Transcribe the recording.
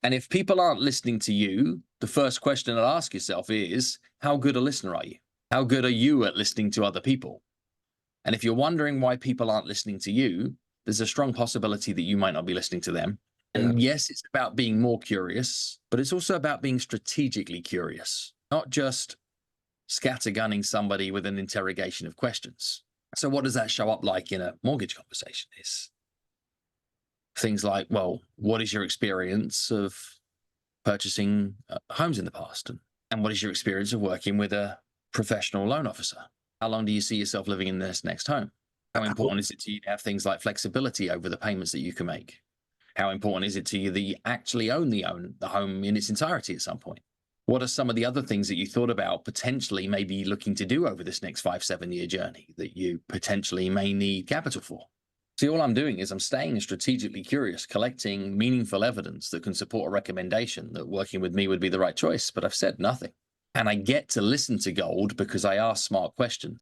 And if people aren't listening to you, the first question I'll ask yourself is, how good a listener are you? How good are you at listening to other people? And if you're wondering why people aren't listening to you, there's a strong possibility that you might not be listening to them. Yeah. And yes, it's about being more curious, but it's also about being strategically curious, not just scattergunning somebody with an interrogation of questions. So what does that show up like in a mortgage conversation? Is things like, well, what is your experience of purchasing homes in the past? And what is your experience of working with a professional loan officer? How long do you see yourself living in this next home? How important is it to you to have things like flexibility over the payments that you can make? How important is it to you that you actually own the home in its entirety at some point? What are some of the other things that you thought about potentially maybe looking to do over this next 5-7 year journey that you potentially may need capital for? See, all I'm doing is I'm staying strategically curious, collecting meaningful evidence that can support a recommendation that working with me would be the right choice, but I've said nothing. And I get to listen to gold because I ask smart questions.